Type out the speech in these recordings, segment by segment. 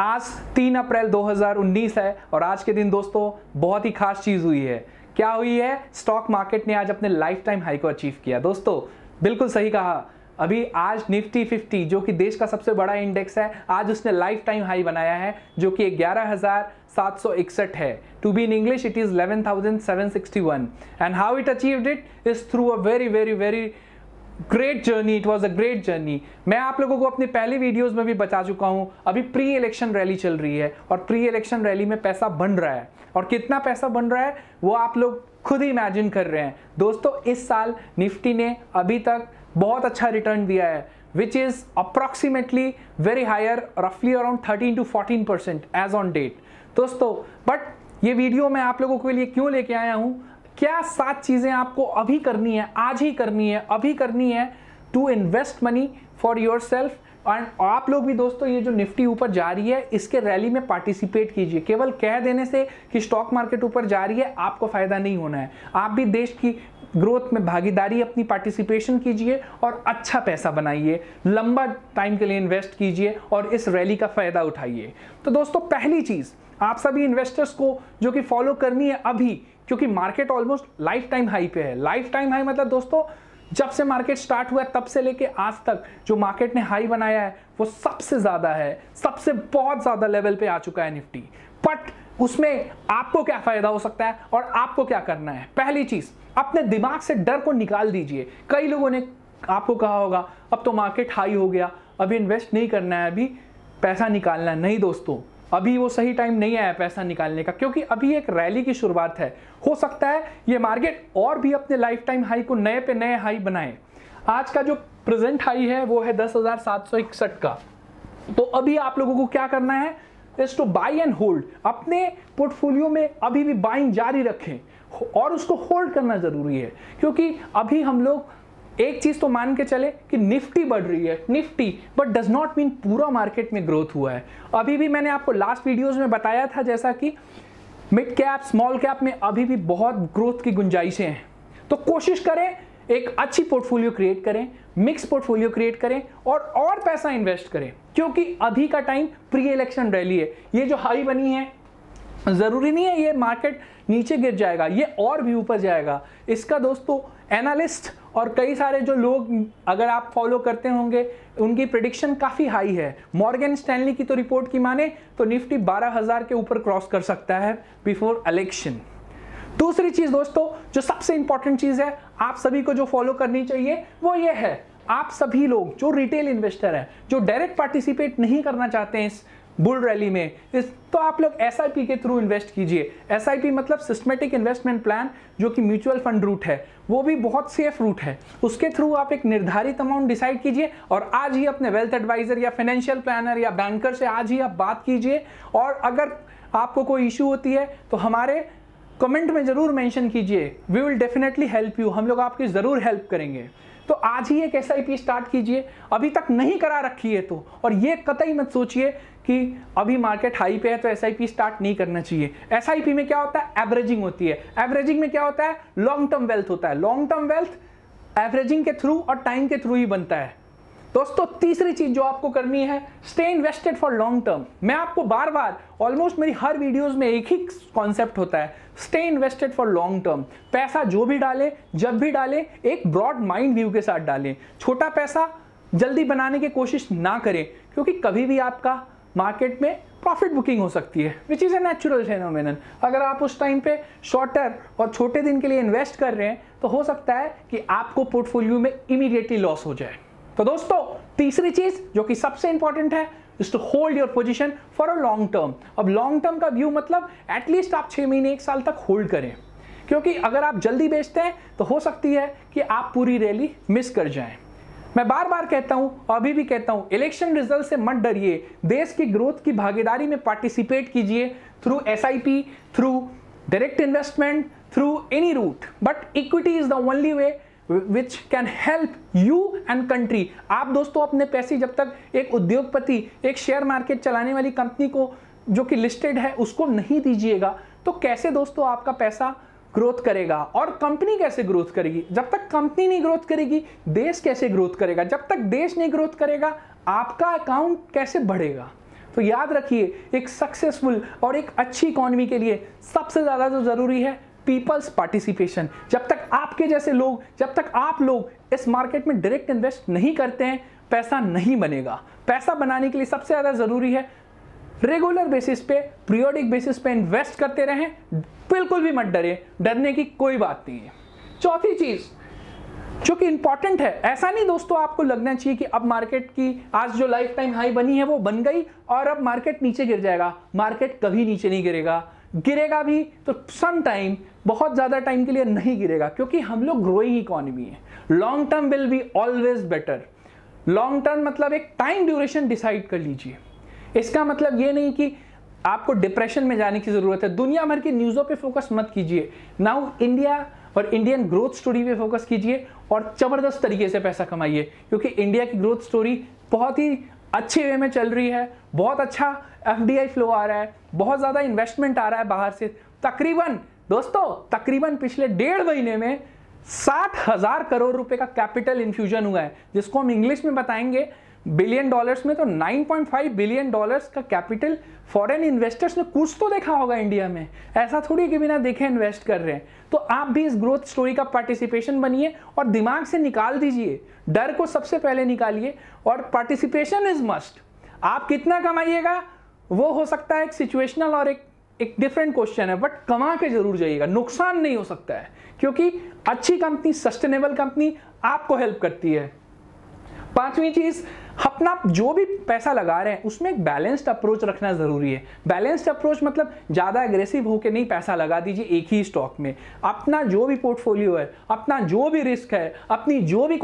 आज 3 अप्रैल 2019 है और आज के दिन दोस्तों बहुत ही खास चीज हुई है। क्या हुई है? स्टॉक मार्केट ने आज अपने लाइफ टाइम हाई को अचीव किया। दोस्तों बिल्कुल सही कहा। अभी आज निफ्टी 50 जो कि देश का सबसे बड़ा इंडेक्स है, आज उसने लाइफ टाइम हाई बनाया है जो कि 11,761 है। To be in English it is 11,761 and how it achieved it is through a very very very great journey. It was a great journey. मैं आप लोगों को अपनी पहली वीडियोस में भी बता चुका हूं, अभी प्री इलेक्शन रैली चल रही है और प्री इलेक्शन रैली में पैसा बन रहा है और कितना पैसा बन रहा है वो आप लोग खुद ही इमेजिन कर रहे हैं। दोस्तों इस साल निफ्टी ने अभी तक बहुत अच्छा रिटर्न दिया है which is approximately very higher, रफली around 13 to 14% as on date. दोस्तों बट ये वीडियो मैं आप लोगों के लिए क्यों लेके आया हूं, क्या 7 चीजें आपको अभी करनी है, आज ही करनी है, अभी करनी है to invest money for yourself. And आप लोग भी दोस्तों ये जो निफ्टी ऊपर जा रही है इसके रैली में पार्टिसिपेट कीजिए। केवल कह देने से कि स्टॉक मार्केट ऊपर जा रही है आपको फायदा नहीं होना है। आप भी देश की ग्रोथ में भागीदारी, अपनी पार्टिसिपेशन कीजिए और अच्छा पैसा बनाइए, लंबा टाइम के लिए इन्वेस्ट कीजिए और इस रैली का फायदा उठाइए। तो दोस्तों पहली चीज आप सभी इन्वेस्टर्स को जो कि फॉलो करनी है अभी, क्योंकि market almost life time high पे है। लाइफ टाइम हाई मतलब दोस्तों जब से मार्केट स्टार्ट हुआ तब से लेके आज तक जो मार्केट ने हाई बनाया है वो सबसे ज्यादा है, सबसे बहुत ज्यादा लेवल पे आ चुका है निफ्टी। बट उसमें आपको क्या फायदा हो सकता है और आपको क्या करना है? पहली चीज अपने दिमाग से डर को निकाल दीजिए। कई लोगों ने आपको कहा होगा अब तो मार्केट हाई हो गया, अभी इन्वेस्ट नहीं करना है, अभी पैसा निकालना है। नहीं दोस्तों, अभी वो सही टाइम नहीं आया पैसा निकालने का, क्योंकि अभी एक रैली की शुरुआत है। हो सकता है ये मार्केट और भी अपने लाइफ टाइम हाई को नए पे नए हाई बनाए। आज का जो प्रेजेंट हाई है वो है 10,761 का। तो अभी आप लोगों को क्या करना है is two by and hold. अपने पोर्टफोलियो में अभी भी बाइंग जारी रखें और उसको होल्ड करना जरूरी है, क्योंकि अभी हम लोग एक चीज तो मान के चले कि निफ्टी बढ़ रही है, Nifty, but does not mean पूरा मार्केट में ग्रोथ हुआ है। अभी भी मैंने आपको लास्ट वीडियोस में बताया था जैसा कि मिड कैप स्मॉल कैप में अभी भी बहुत ग्रोथ की गुंजाइशें हैं। तो कोशिश करें एक अच्छी पोर्टफोलियो क्रिएट करें, मिक्स पोर्टफोलियो क्रिएट करें और पैसा इन्वेस्ट करें, क्योंकि अभी का टाइम प्री इलेक्शन रैली है। ये जो हाई बनी है जरूरी नहीं है ये मार्केट नीचे गिर जाएगा, ये और भी ऊपर जाएगा। इसका दोस्तों एनालिस्ट और कई सारे जो लोग अगर आप फॉलो करते होंगे उनकी प्रेडिक्शन काफी हाई है। मॉर्गन स्टैनली की तो रिपोर्ट की माने तो निफ्टी 12,000 के ऊपर क्रॉस कर सकता है बिफोर इलेक्शन। दूसरी चीज दोस्तों जो सबसे इंपॉर्टेंट चीज है आप सभी को जो फॉलो करनी चाहिए वो ये है, आप सभी लोग जो रिटेल इन्वेस्टर हैं, जो डायरेक्ट पार्टिसिपेट नहीं करना चाहते हैं इस बुल रैली में, तो आप लोग एसआईपी के थ्रू इन्वेस्ट कीजिए। एसआईपी मतलब सिस्टमेटिक इन्वेस्टमेंट प्लान, जो कि म्यूचुअल फंड रूट है, वो भी बहुत सेफ रूट है। उसके थ्रू आप एक निर्धारित अमाउंट डिसाइड कीजिए और आज ही अपने वेल्थ एडवाइजर या फाइनेंशियल प्लानर या बैंकर से आज ही आप बात कीजिए। और अगर आपको कोई इशू होती है तो हमारे कमेंट में जरूर मेंशन कीजिए, we will definitely help you. हम लोग आपकी जरूर हेल्प करेंगे। तो आज ही एक एसआईपी स्टार्ट कीजिए, अभी तक नहीं करा रखी है तो। और ये कतई मत सोचिए कि अभी मार्केट हाई पे है तो एसआईपी स्टार्ट नहीं करना चाहिए। एसआईपी में क्या होता है? एवरेजिंग होती है। एवरेजिंग में क्या होता है? लॉन्ग टर्म वेल्थ होता है। लॉन्ग टर्म वेल्थ एवरेजिंग के थ्रू और टाइम के थ्रू ही बनता है। दोस्तों तीसरी चीज जो आपको करनी है, stay invested for long term. मैं आपको बार बार ऑलमोस्ट मेरी हर वीडियोस में एक ही कॉन्सेप्ट होता है, stay invested for long term. पैसा जो भी डाले, जब भी डाले, एक ब्रॉड माइंड व्यू के साथ डालें। छोटा पैसा जल्दी बनाने की कोशिश ना करें, क्योंकि कभी भी आपका मार्केट में प्रॉफिट बुकिंग हो सकती है, which is a natural phenomenon. अगर आप उस टाइम पे शॉर्टर और छोटे दिन के लिए इन्वेस्ट कर रहे हैं तो हो सकता है कि आपको पोर्टफोलियो में इमीडिएटली लॉस हो जाए। तो दोस्तों तीसरी चीज जो कि सबसे इंपॉर्टेंट है is to hold your position for a long term. अब लॉन्ग टर्म का व्यू मतलब एटलीस्ट आप 6 महीने 1 साल तक होल्ड करें, क्योंकि अगर आप जल्दी बेचते हैं तो हो सकती है कि आप पूरी रैली मिस कर जाएं। मैं बार बार कहता हूं, अभी भी कहता हूं, इलेक्शन रिजल्ट से मत डरिए, देश की ग्रोथ की भागीदारी में पार्टिसिपेट कीजिए through SIP, through direct investment, through any route. But equity is the only way which can help you and country. आप दोस्तों अपने पैसे जब तक एक उद्योगपति, एक शेयर मार्केट चलाने वाली कंपनी को जो कि लिस्टेड है उसको नहीं दीजिएगा तो कैसे दोस्तों आपका पैसा ग्रोथ करेगा? और कंपनी कैसे ग्रोथ करेगी? जब तक कंपनी नहीं ग्रोथ करेगी देश कैसे ग्रोथ करेगा? जब तक देश नहीं ग्रोथ करेगा आपका अकाउंट कैसे बढ़ेगा? तो याद रखिए, एक सक्सेसफुल और एक अच्छी इकोनॉमी के लिए सबसे ज़्यादा जो ज़रूरी है पीपल्स पार्टिसिपेशन। जब तक आपके जैसे लोग, जब तक आप लोग इस मार्केट में डायरेक्ट इन्वेस्ट नहीं करते हैं, पैसा नहीं बनेगा। पैसा बनाने के लिए सबसे ज़्यादा ज़रूरी है रेगुलर बेसिस पे, पीरियोडिक बेसिस पे इन्वेस्ट करते रहें, बिल्कुल भी मत डरे, डरने की कोई बात नहीं है। चौथी चीज़ जो कि इंपॉर्टेंट है, ऐसा नहीं दोस्तों आपको लगना चाहिए कि अब मार्केट की आज जो लाइफ टाइम हाई बनी है वो बन गई और अब मार्केट नीचे गिर जाएगा। मार्केट कभी नीचे नहीं गिरेगा, गिरेगा भी तो सम टाइम, बहुत ज़्यादा टाइम के लिए नहीं गिरेगा, क्योंकि हम लोग ग्रोइंग इकोनॉमी है। Long term will be always better. Long term मतलब एक टाइम ड्यूरेशन डिसाइड कर लीजिए। इसका मतलब ये नहीं कि आपको डिप्रेशन में जाने की ज़रूरत है। दुनिया भर की न्यूज़ों पे फोकस मत कीजिए, नाउ इंडिया और इंडियन ग्रोथ स्टोरी पे फोकस कीजिए और ज़बरदस्त तरीके से पैसा कमाइए, क्योंकि इंडिया की ग्रोथ स्टोरी बहुत ही अच्छे वे में चल रही है। बहुत अच्छा FDI फ्लो आ रहा है, बहुत ज़्यादा इन्वेस्टमेंट आ रहा है बाहर से। तकरीबन दोस्तों, तकरीबन पिछले 1.5 महीने में 60,000 करोड़ रुपए का कैपिटल इन्फ्यूजन हुआ है, जिसको हम इंग्लिश में बताएंगे बिलियन डॉलर्स में। तो 9.5 बिलियन डॉलर्स का कैपिटल फॉरेन इन्वेस्टर्स ने कुछ तो देखा होगा इंडिया में, ऐसा थोड़ी कि बिना देखे इन्वेस्ट कर रहे हैं। तो आप भी इस ग्रोथ स्टोरी का पार्टिसिपेशन बनिए और दिमाग से निकाल दीजिए, डर को सबसे पहले निकालिए और पार्टिसिपेशन इज मस्ट। आप कितना कमाइएगा वो हो सकता है एक सिचुएशनल और एक डिफरेंट क्वेश्चन है, बट कमा के जरूर जाइएगा, नुकसान नहीं हो सकता है, क्योंकि अच्छी कंपनी, सस्टेनेबल कंपनी आपको हेल्प करती है। पांचवी चीज, अपना जो भी पैसा लगा रहे हैं उसमें एक बैलेंस्ड अप्रोच रखना जरूरी है। बैलेंस्ड अप्रोच मतलब ज्यादा एग्रेसिव होकर नहीं पैसा लगा दीजिए एक ही स्टॉक में। अपना जो भी पोर्टफोलियो है, अपना जो भी रिस्क है, अपनी जो भी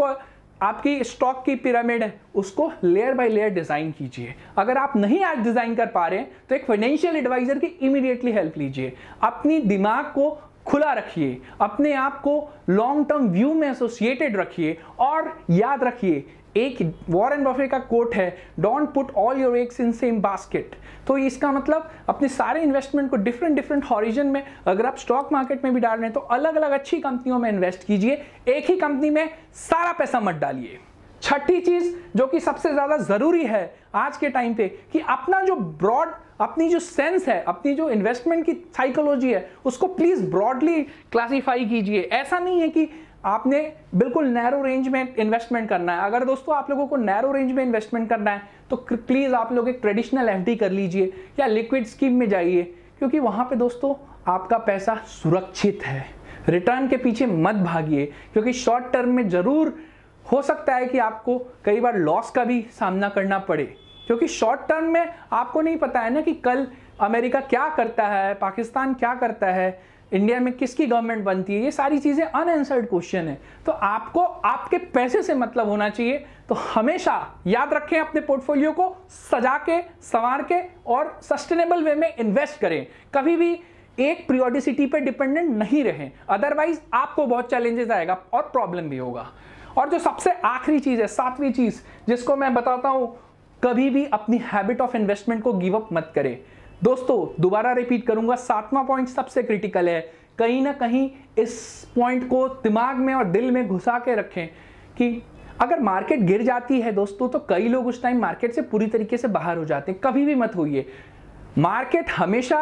आपकी स्टॉक की पिरामिड है, उसको लेयर बाय लेयर डिजाइन कीजिए। अगर आप नहीं आज डिजाइन कर पा रहे हैं तो एक फाइनेंशियल एडवाइजर की इमीडिएटली हेल्प लीजिए। अपनी दिमाग को खुला रखिए, अपने आप को लॉन्ग टर्म व्यू में एसोसिएटेड रखिए और याद रखिए, एक वॉरेन बफेट का कोट है, don't put all your eggs in same basket. तो इसका मतलब अपने सारे इन्वेस्टमेंट को डिफरेंट हॉरिजन में, अगर आप स्टॉक मार्केट में भी डाल रहे हैं तो अलग अलग अच्छी कंपनियों में इन्वेस्ट कीजिए, एक ही कंपनी में सारा पैसा मत डालिए। छठी चीज जो कि सबसे ज्यादा जरूरी है आज के टाइम पे, कि अपना जो ब्रॉड, अपनी जो सेंस है, अपनी जो इन्वेस्टमेंट की साइकोलॉजी है, उसको प्लीज ब्रॉडली क्लासिफाई कीजिए। ऐसा नहीं है कि आपने बिल्कुल नैरो रेंज में इन्वेस्टमेंट करना है। अगर दोस्तों आप लोगों को नैरो रेंज में इन्वेस्टमेंट करना है तो प्लीज आप लोग एक ट्रेडिशनल FD कर लीजिए या लिक्विड स्कीम में जाइए, क्योंकि वहां पे दोस्तों आपका पैसा सुरक्षित है। रिटर्न के पीछे मत भागिए, क्योंकि शॉर्ट टर्म में जरूर हो सकता है कि आपको कई बार लॉस का भी सामना करना पड़े, क्योंकि शॉर्ट टर्म में आपको नहीं पता है ना कि कल अमेरिका क्या करता है, पाकिस्तान क्या करता है, इंडिया में किसकी गवर्नमेंट बनती है। ये सारी चीजें अनआंसर्ड क्वेश्चन है। तो आपको आपके पैसे से मतलब होना चाहिए। तो हमेशा याद रखें, अपने पोर्टफोलियो को सजा के, संवार के और सस्टेनेबल वे में इन्वेस्ट करें। कभी भी एक पीरियोडिसिटी पे डिपेंडेंट नहीं रहें, अदरवाइज आपको बहुत चैलेंजेस आएगा और प्रॉब्लम भी होगा। और जो सबसे आखिरी चीज है, सातवीं चीज जिसको मैं बताता हूं, कभी भी अपनी हैबिट ऑफ इन्वेस्टमेंट को गिव अप मत करें। दोस्तों दोबारा रिपीट करूंगा, 7वां पॉइंट सबसे क्रिटिकल है। कहीं ना कहीं इस पॉइंट को दिमाग में और दिल में घुसा के रखें कि अगर मार्केट गिर जाती है दोस्तों, तो कई लोग उस टाइम मार्केट से पूरी तरीके से बाहर हो जाते हैं। कभी भी मत होइए, मार्केट हमेशा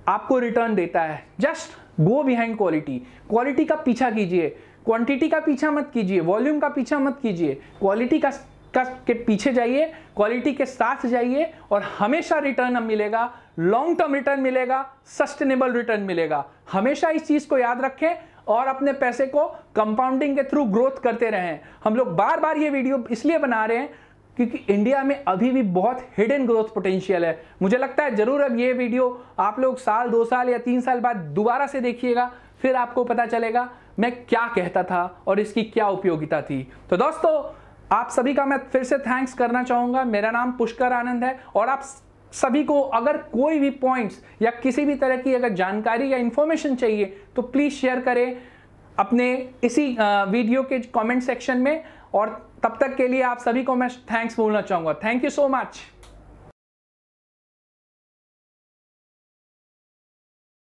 आपको रिटर्न देता है। Just go behind quality. Quality का पीछा कीजिए, क्वांटिटी का पीछा मत कीजिए, वॉल्यूम का पीछा मत कीजिए, क्वालिटी का के पीछे जाइए, क्वालिटी के साथ जाइए और हमेशा रिटर्न मिलेगा, लॉन्ग टर्म रिटर्न मिलेगा, सस्टेनेबल रिटर्न मिलेगा। हमेशा इस चीज को याद रखें और अपने पैसे को कंपाउंडिंग के थ्रू ग्रोथ करते रहें। हम लोग बार बार ये वीडियो इसलिए बना रहे हैं क्योंकि इंडिया में अभी भी बहुत हिडन ग्रोथ पोटेंशियल है। मुझे लगता है जरूर अब ये वीडियो आप लोग साल, 2 साल या 3 साल बाद दोबारा से देखिएगा, फिर आपको पता चलेगा मैं क्या कहता था और इसकी क्या उपयोगिता थी। तो दोस्तों आप सभी का मैं फिर से थैंक्स करना चाहूंगा। मेरा नाम पुष्कर आनंद है और आप सभी को अगर कोई भी पॉइंट्स या किसी भी तरह की अगर जानकारी या इंफॉर्मेशन चाहिए तो प्लीज शेयर करें अपने इसी वीडियो के कमेंट सेक्शन में। और तब तक के लिए आप सभी को मैं थैंक्स बोलना चाहूंगा। Thank you so much.